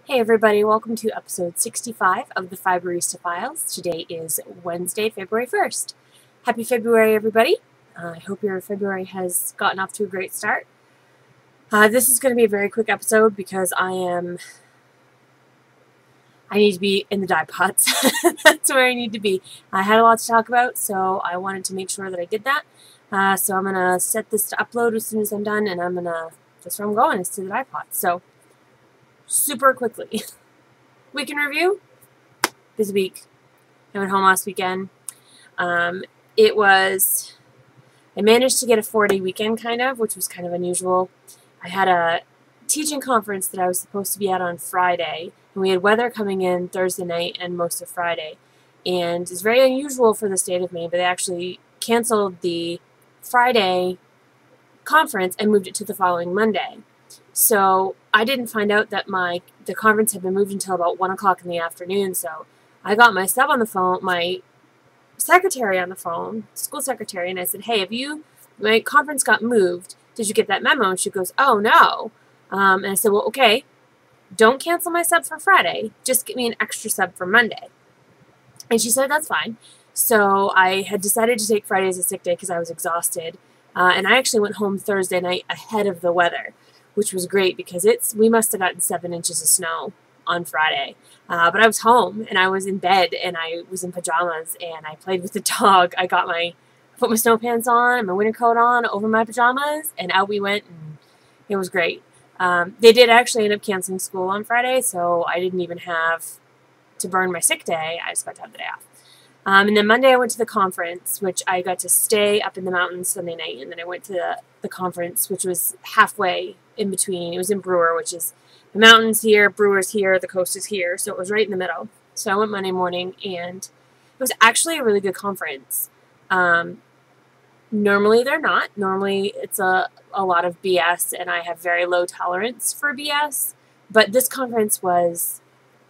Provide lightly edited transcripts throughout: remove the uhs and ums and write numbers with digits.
Hey everybody, welcome to episode 65 of the Fiberista Files. Today is Wednesday, February 1st. Happy February, everybody. I hope your February has gotten off to a great start. This is going to be a very quick episode because I need to be in the dye pots. That's where I need to be. I had a lot to talk about, so I wanted to make sure that I did that. So I'm going to set this to upload as soon as I'm done, and that's where I'm going, is to the dye pots. So, super quickly. Week in review. Busy week. I went home last weekend. I managed to get a 4-day weekend kind of, which was kind of unusual. I had a teaching conference that I was supposed to be at on Friday, and we had weather coming in Thursday night and most of Friday. And it's very unusual for the state of Maine, but they actually canceled the Friday conference and moved it to the following Monday. So I didn't find out that the conference had been moved until about 1 o'clock in the afternoon. So I got my sub on the phone, my secretary on the phone, school secretary, and I said, "Hey, my conference got moved. Did you get that memo?" And she goes, "Oh no." And I said, "Well, okay, don't cancel my sub for Friday. Just get me an extra sub for Monday." And she said, "That's fine." So I had decided to take Friday as a sick day because I was exhausted. And I actually went home Thursday night ahead of the weather, which was great because we must have gotten 7 inches of snow on Friday. But I was home and I was in bed and I was in pajamas and I played with the dog. I put my snow pants on and my winter coat on over my pajamas, and out we went, and it was great. They did actually end up canceling school on Friday, so I didn't even have to burn my sick day. I just got to have the day off. And then Monday I went to the conference, which I got to stay up in the mountains Sunday night, and then I went to the conference, which was halfway in between. It was in Brewer, which is the mountains here, Brewer's here, the coast is here, so it was right in the middle. So I went Monday morning, and it was actually a really good conference. Normally they're not. Normally it's a lot of BS, and I have very low tolerance for BS, but this conference was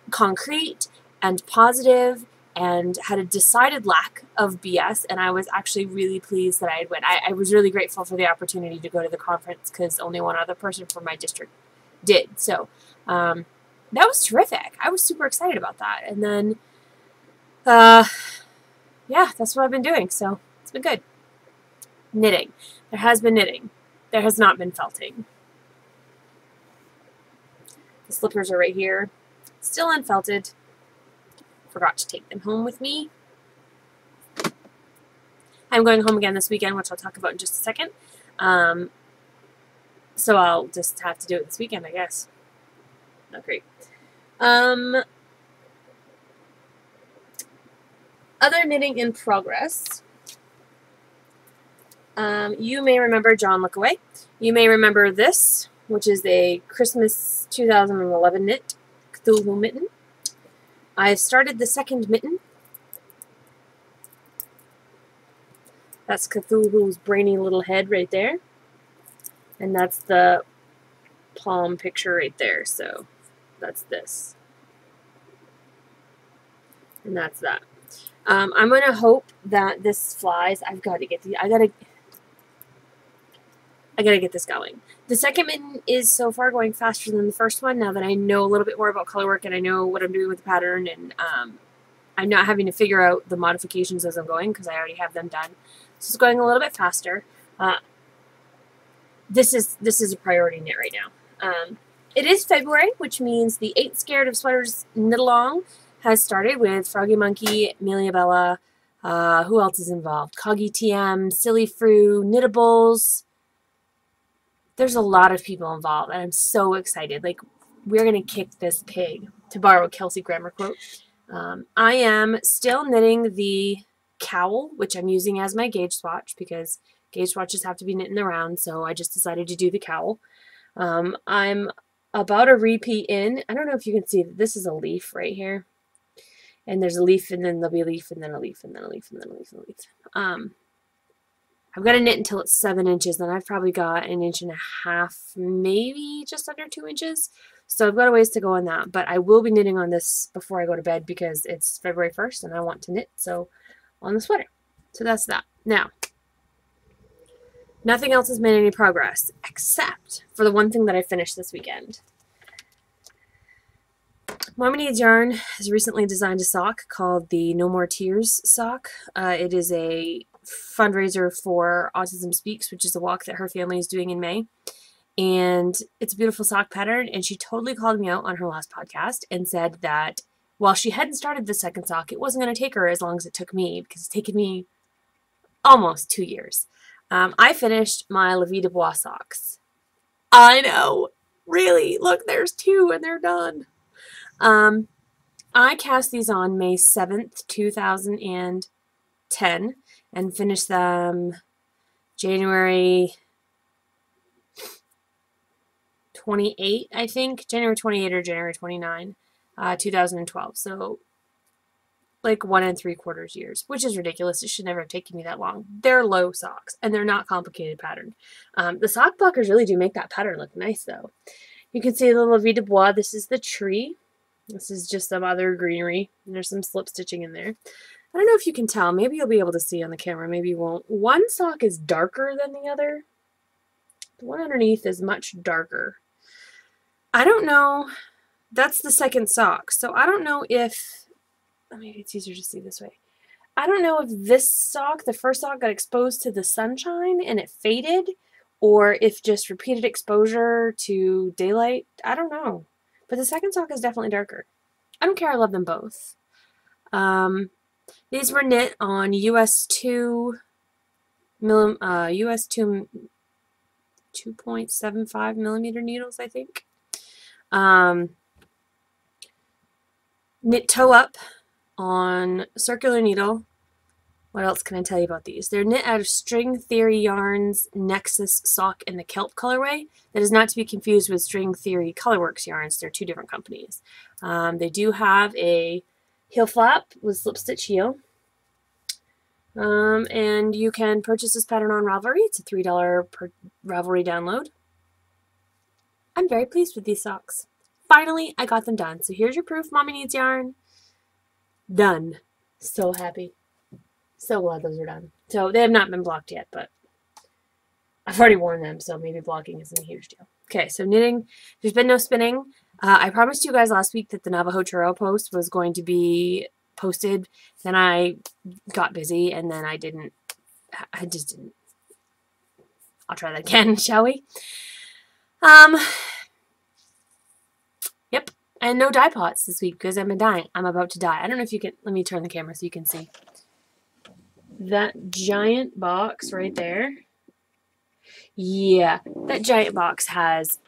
concrete and positive and had a decided lack of BS, and I was actually really pleased that I had went. I was really grateful for the opportunity to go to the conference because only one other person from my district did. So that was terrific. I was super excited about that. And then, yeah, that's what I've been doing. So it's been good. Knitting. There has been knitting. There has not been felting. The slippers are right here. Still unfelted. Forgot to take them home with me. I'm going home again this weekend, which I'll talk about in just a second. So I'll just have to do it this weekend, I guess. Not great. Other knitting in progress. You may remember John Look Away. You may remember this, which is a Christmas 2011 knit, Cthulhu mitten. I've started the second mitten. That's Cthulhu's brainy little head right there. And that's the palm picture right there. So that's this. And that's that. I'm going to hope that this flies. I gotta get this going. The second mitten is so far going faster than the first one now that I know a little bit more about color work and I know what I'm doing with the pattern, and I'm not having to figure out the modifications as I'm going because I already have them done. So it's going a little bit faster. This is a priority knit right now. It is February, which means the Ain't Scared of Sweaters Knit Along has started with Froggy Monkey, Amelia Bella, who else is involved? Coggy TM, Silly Frou, Knittables. There's a lot of people involved, and I'm so excited. Like, we're going to kick this pig, to borrow a Kelsey Grammer quote. I am still knitting the cowl, which I'm using as my gauge swatch because gauge swatches have to be knit in the round, so I just decided to do the cowl. I'm about a repeat in. I don't know if you can see that this is a leaf right here. And there's a leaf, and then there'll be a leaf, and then a leaf, and then a leaf, and then a leaf, and a leaf. I've got to knit until it's 7 inches, then I've probably got 1.5 inches, maybe just under 2 inches. So I've got a ways to go on that, but I will be knitting on this before I go to bed because it's February 1st and I want to knit on the sweater. So that's that. Now, nothing else has made any progress except for the one thing that I finished this weekend. Mommy Needs Yarn has recently designed a sock called the No More Tears sock. It is a fundraiser for Autism Speaks, which is a walk that her family is doing in May. And it's a beautiful sock pattern, and she totally called me out on her last podcast and said that while she hadn't started the second sock, it wasn't going to take her as long as it took me, because it's taken me almost 2 years. I finished my La Vie de Bois socks. I know! Really? Look, there's 2 and they're done. I cast these on May 7th, 2010 and finished them January 28, I think. January 28 or January 29, 2012. So, like 1 3/4 years, which is ridiculous. It should never have taken me that long. They're low socks, and they're not complicated pattern. The sock blockers really do make that pattern look nice, though. You can see the La Vie de Bois. This is the tree. This is just some other greenery. There's some slip stitching in there. I don't know if you can tell. Maybe you'll be able to see on the camera. Maybe you won't. One sock is darker than the other. The one underneath is much darker. I don't know. That's the second sock. So I don't know if... Maybe it's easier to see this way. I don't know if this sock, the first sock, got exposed to the sunshine and it faded, or if just repeated exposure to daylight. I don't know. But the second sock is definitely darker. I don't care. I love them both. These were knit on US 2.75 millimeter needles, I think. Knit toe up on circular needle. What else can I tell you about these? They're knit out of String Theory Yarns Nexus sock in the kelp colorway. That is not to be confused with String Theory Colorworks yarns. They're 2 different companies. They do have a heel flap with slip stitch heel. And you can purchase this pattern on Ravelry. It's a $3 per Ravelry download. I'm very pleased with these socks. Finally, I got them done. So here's your proof, Mommy Needs Yarn. Done. So happy. So glad those are done. So they have not been blocked yet, but I've already worn them, so maybe blocking isn't a huge deal. Okay, so knitting. There's been no spinning. I promised you guys last week that the Navajo Trail post was going to be posted. Then I got busy, and then I didn't. I just didn't. I'll try that again, shall we? Yep. And no dye pots this week because I've been dying. I'm about to die. I don't know if you can. Let me turn the camera so you can see. That giant box right there. Yeah, that giant box has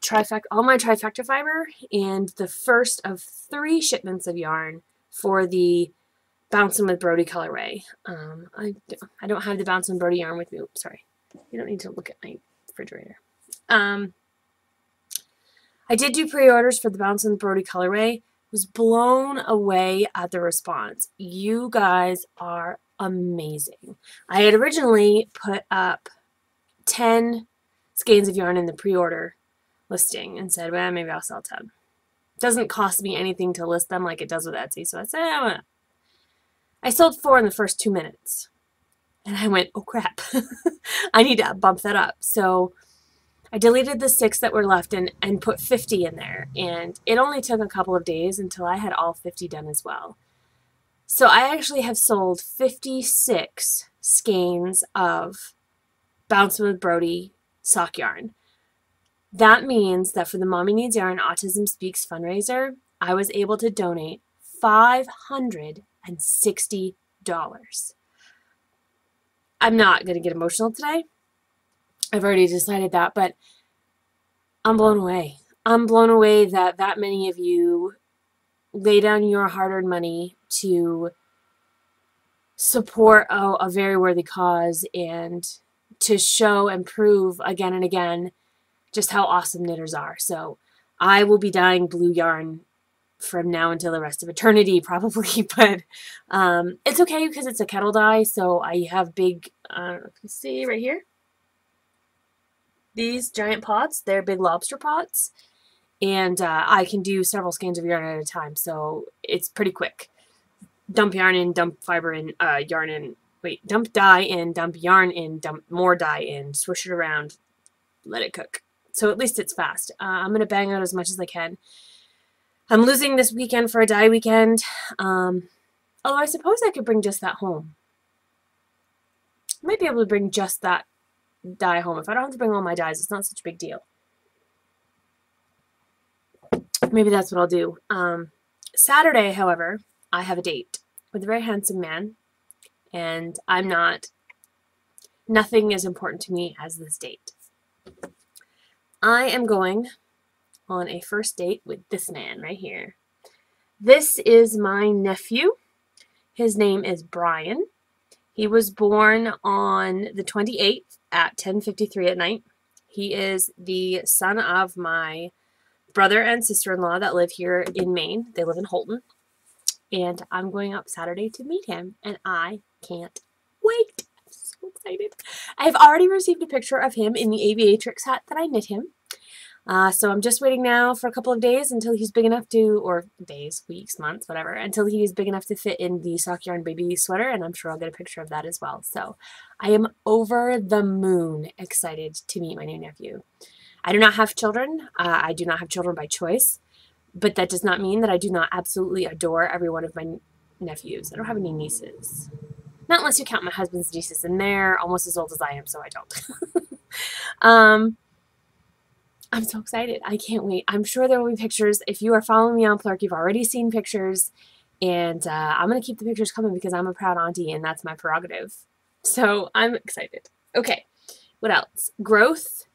all my trifecta fiber and the first of 3 shipments of yarn for the Bouncin' with Brodie colorway. I don't have the Bouncin' with Brodie yarn with me. Oops, sorry. You don't need to look at my refrigerator. I did do pre-orders for the Bouncin' with Brodie colorway. Was blown away at the response. You guys are amazing. I had originally put up 10 skeins of yarn in the pre-order listing and said, well, maybe I'll sell 10. It doesn't cost me anything to list them like it does with Etsy, so I said, I sold 4 in the first 2 minutes. And I went, oh crap, I need to bump that up. So I deleted the 6 that were left and put 50 in there. And it only took a couple of days until I had all 50 done as well. So I actually have sold 56 skeins of Bouncin' with Brodie sock yarn. That means that for the Mommy Needs Yarn Autism Speaks fundraiser, I was able to donate $560. I'm not going to get emotional today. I've already decided that, but I'm blown away. I'm blown away that that many of you lay down your hard-earned money to support a very worthy cause and to show and prove again and again just how awesome knitters are. So I will be dyeing blue yarn from now until the rest of eternity probably, but it's okay because it's a kettle dye, so I have big, you can see right here, these giant pots, they're big lobster pots, and I can do several skeins of yarn at a time, so it's pretty quick. Dump yarn in, dump fiber in, yarn in, wait, dump dye in, dump yarn in, dump more dye in, swish it around, let it cook. So at least it's fast. I'm going to bang out as much as I can. I'm losing this weekend for a dye weekend. Although I suppose I could bring just that home. I might be able to bring just that dye home. If I don't have to bring all my dyes, it's not such a big deal. Maybe that's what I'll do. Saturday, however, I have a date with a very handsome man, and nothing is important to me as this date. I am going on a first date with this man right here. This is my nephew. His name is Brian. He was born on the 28th at 10:53 at night. He is the son of my brother and sister-in-law that live here in Maine. They live in Holton. And I'm going up Saturday to meet him, and I can't wait. I'm so excited. I've already received a picture of him in the aviatrix hat that I knit him. So I'm just waiting now for a couple of days until he's big enough to, or days, weeks, months, whatever, until he's big enough to fit in the sock yarn baby sweater, and I'm sure I'll get a picture of that as well. So I am over the moon excited to meet my new nephew. I do not have children. I do not have children by choice, but that does not mean that I do not absolutely adore every one of my nephews. I don't have any nieces. Not unless you count my husband's nieces, and they're almost as old as I am, so I don't. I'm so excited. I can't wait. I'm sure there will be pictures. If you are following me on Plurk, you've already seen pictures. And I'm going to keep the pictures coming because I'm a proud auntie and that's my prerogative. So I'm excited. Okay. What else? Growth.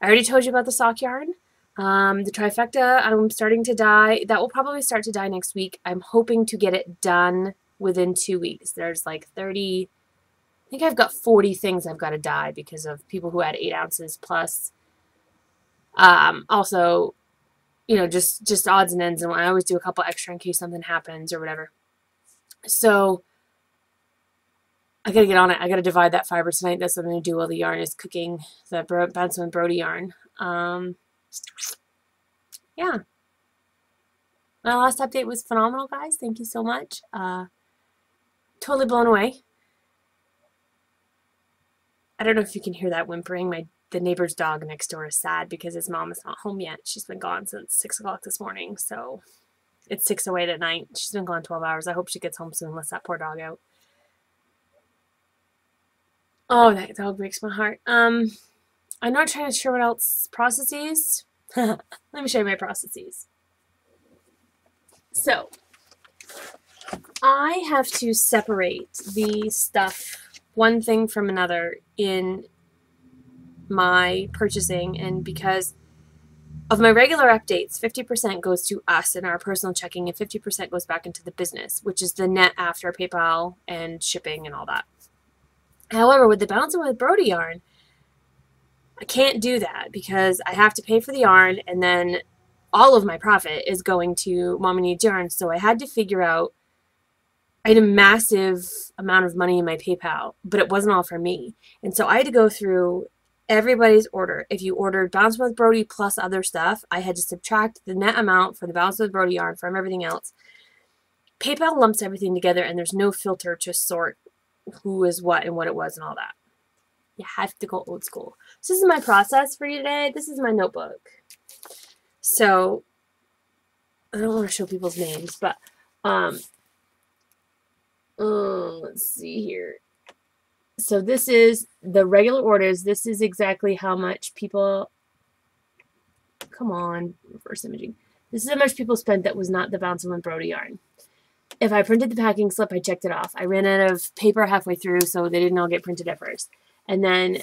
I already told you about the sock yarn. The trifecta, I'm starting to dye. That will probably start to dye next week. I'm hoping to get it done within 2 weeks. There's like 30, I think I've got 40 things I've got to dye because of people who had 8 ounces plus. Also, you know, just odds and ends, and I always do a couple extra in case something happens or whatever. So I gotta get on it. I gotta divide that fiber tonight. That's what I'm gonna do while the yarn is cooking, the Bouncing with Brodie yarn. Yeah. My last update was phenomenal, guys. Thank you so much. Totally blown away. I don't know if you can hear that whimpering. The neighbor's dog next door is sad because his mom is not home yet. She's been gone since 6 o'clock this morning, so it's 6:08 at night. She's been gone 12 hours. I hope she gets home soon. Let that poor dog out. Oh, that dog breaks my heart. I'm not trying to show what else. Processes. Let me show you my processes. So, I have to separate the stuff, one thing from another, in my purchasing, and because of my regular updates, 50% goes to us in our personal checking and 50% goes back into the business, which is the net after PayPal and shipping and all that. However, with the Bouncing with Brodie yarn, I can't do that because I have to pay for the yarn, and then all of my profit is going to Mommy Needs Yarn. So I had to figure out, I had a massive amount of money in my PayPal, but it wasn't all for me. And so I had to go through everybody's order. If you ordered Bouncing with Brodie plus other stuff, I had to subtract the net amount for the Bouncing with Brodie yarn from everything else. PayPal lumps everything together, and there's no filter to sort who is what and what it was and all that. You have to go old school. So this is my process for you today. This is my notebook. So I don't want to show people's names, but let's see here. So this is the regular orders. This is exactly how much people, come on, reverse imaging. This is how much people spent that was not the Bouncing with Brodie yarn. If I printed the packing slip, I checked it off. I ran out of paper halfway through, so they didn't all get printed at first. And then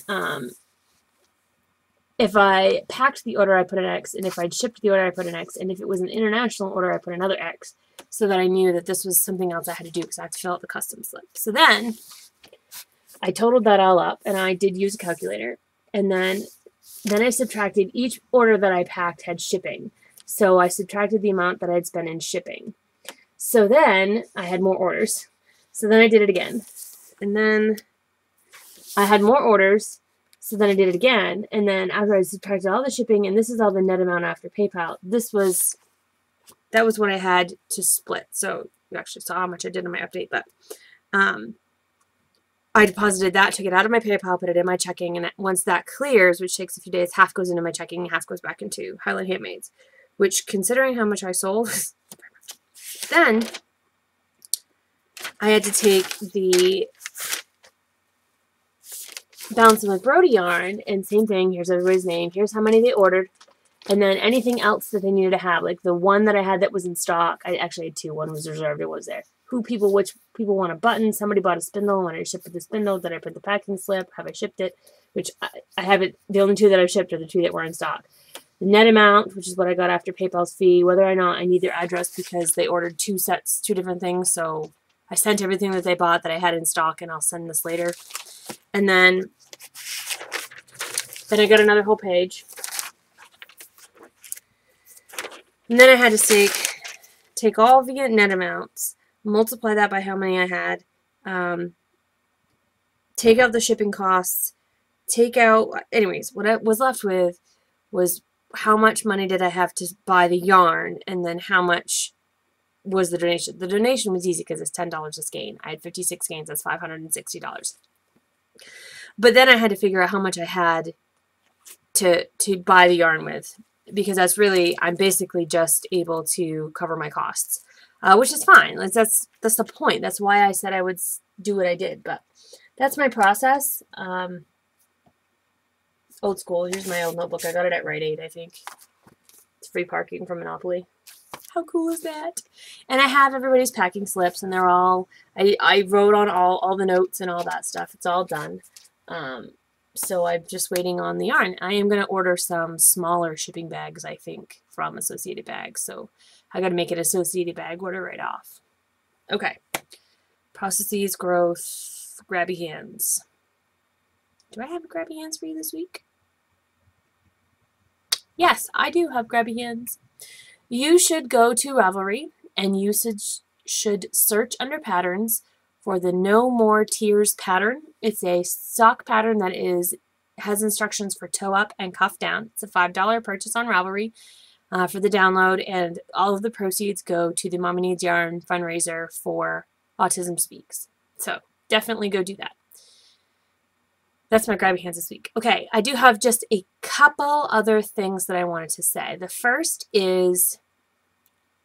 if I packed the order, I put an X. And if I'd shipped the order, I put an X. And if it was an international order, I put another X, so that I knew that this was something else I had to do because I had to fill out the customs slip. So then I totaled that all up, and I did use a calculator. And then I subtracted each order that I packed had shipping. So I subtracted the amount that I'd spent in shipping. So then I had more orders. So then I did it again. And then I had more orders. So then I did it again. And then after I subtracted all the shipping, and this is all the net amount after PayPal, that was what I had to split. So you actually saw how much I did in my update, but I deposited that, took it out of my PayPal, put it in my checking, and once that clears, which takes a few days, half goes into my checking, half goes back into Highland Handmades. which, considering how much I sold, then I had to take the Bouncing with Brodie yarn, and same thing, here's everybody's name, here's how many they ordered, and then anything else that they needed to have, like the one that I had that was in stock. I actually had two. One was reserved, it was there. Which people want a button. Somebody bought a spindle, wanted to ship with the spindle. Did I put the packing slip? Have I shipped it? Which I haven't. The only two that I've shipped are the two that were in stock. The net amount, which is what I got after PayPal's fee, whether or not I need their address because they ordered two sets, two different things. So I sent everything that they bought that I had in stock, and I'll send this later. And then I got another whole page. And then I had to take all the net amounts, multiply that by how many I had, take out the shipping costs, take out, anyways, what I was left with was how much money did I have to buy the yarn, and then how much was the donation. The donation was easy because it's $10 a skein. I had 56 skeins, that's $560. But then I had to figure out how much I had to buy the yarn with, because that's really, I'm basically just able to cover my costs, which is fine. Like, that's the point. That's why I said I would do what I did. But that's my process. Old school. Here's my old notebook. I got it at Rite Aid, I think. It's free parking from Monopoly. How cool is that? And I have everybody's packing slips, and they're all, I wrote on all the notes and all that stuff. It's all done. So I'm just waiting on the yarn. I am going to order some smaller shipping bags, I think, from Associated Bags. So I got to make an Associated Bag order right off. Okay. Processes, growth, grabby hands. Do I have grabby hands for you this week? Yes, I do have grabby hands. You should go to Ravelry, and you should search under patterns for the No More Tears pattern. It's a sock pattern that has instructions for toe up and cuff down. It's a $5 purchase on Ravelry for the download, and all of the proceeds go to the Mommy Needs Yarn fundraiser for Autism Speaks. So definitely go do that. That's my grabby hands this week. Okay, I do have just a couple other things that I wanted to say. The first is,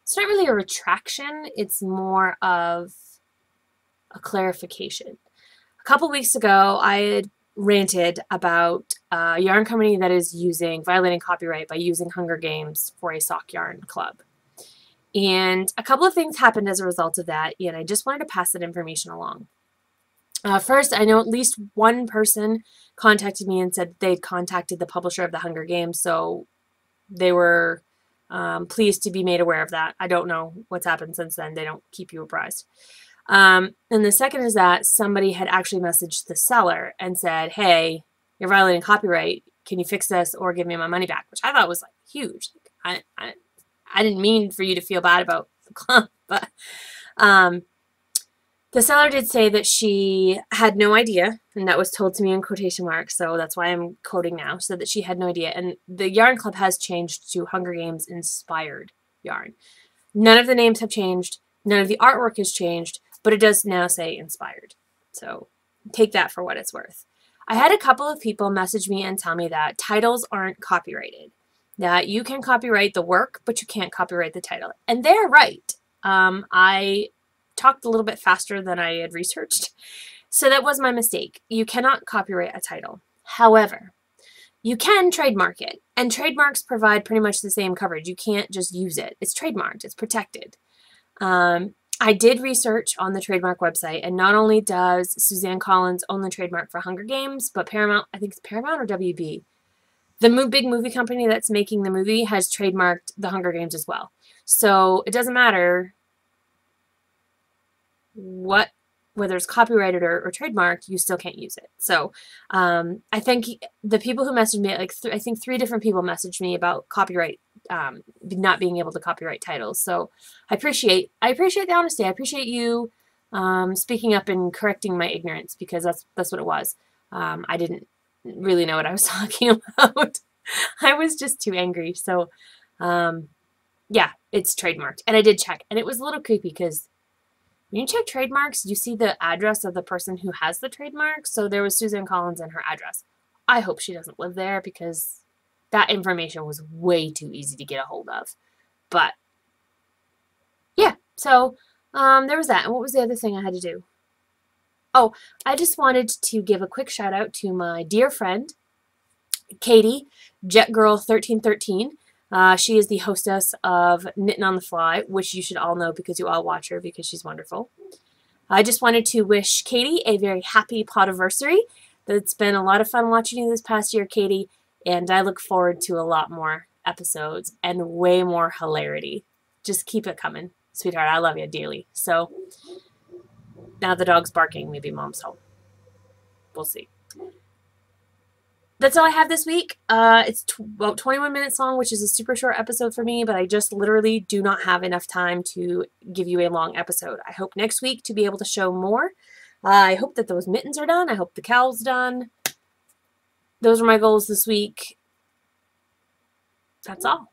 it's not really a retraction, it's more of a clarification. A couple weeks ago, I had ranted about a yarn company that is violating copyright by using Hunger Games for a sock yarn club. And a couple of things happened as a result of that, and I just wanted to pass that information along. First, I know at least one person contacted me and said they'd contacted the publisher of the Hunger Games, so they were pleased to be made aware of that. I don't know what's happened since then. They don't keep you apprised. And the second is that somebody had actually messaged the seller and said, hey, you're violating copyright. Can you fix this or give me my money back? Which I thought was like huge. I didn't mean for you to feel bad about the club, but the seller did say that she had no idea, and that was told to me in quotation marks, so that's why I'm quoting now, so that she had no idea. And the yarn club has changed to Hunger Games inspired yarn. None of the names have changed. None of the artwork has changed, but it does now say inspired. So take that for what it's worth. I had a couple of people message me and tell me that titles aren't copyrighted, that you can copyright the work, but you can't copyright the title. And they're right. I talked a little bit faster than I had researched, so that was my mistake. You cannot copyright a title. However, you can trademark it, and trademarks provide pretty much the same coverage. You can't just use it. It's trademarked. It's protected. I did research on the trademark website, and not only does Suzanne Collins own the trademark for Hunger Games, but Paramount, I think it's Paramount or WB, the big movie company that's making the movie, has trademarked the Hunger Games as well. So it doesn't matter whether it's copyrighted or trademarked, you still can't use it. So I think the people who messaged me, like I think 3 different people messaged me about copyright, not being able to copyright titles. So I appreciate the honesty. I appreciate you speaking up and correcting my ignorance, because that's what it was. I didn't really know what I was talking about. I was just too angry. So yeah, it's trademarked, and I did check, and it was a little creepy because when you check trademarks, you see the address of the person who has the trademark. So there was Suzanne Collins and her address. I hope she doesn't live there, because that information was way too easy to get a hold of. But yeah, so there was that. And what was the other thing I had to do? Oh, I just wanted to give a quick shout out to my dear friend, Katie, JetGirl1313. She is the hostess of Knitting on the Fly, which you should all know because you all watch her because she's wonderful. I just wanted to wish Katie a very happy podiversary. It's been a lot of fun watching you this past year, Katie, and I look forward to a lot more episodes and way more hilarity. Just keep it coming, sweetheart. I love you dearly. So now the dog's barking. Maybe Mom's home. We'll see. That's all I have this week. It's about 21 minutes long, which is a super short episode for me, but I just literally do not have enough time to give you a long episode. I hope next week to be able to show more. I hope that those mittens are done. I hope the cowl's done. Those are my goals this week. That's all.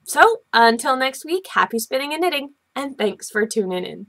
So, until next week, happy spinning and knitting, and thanks for tuning in.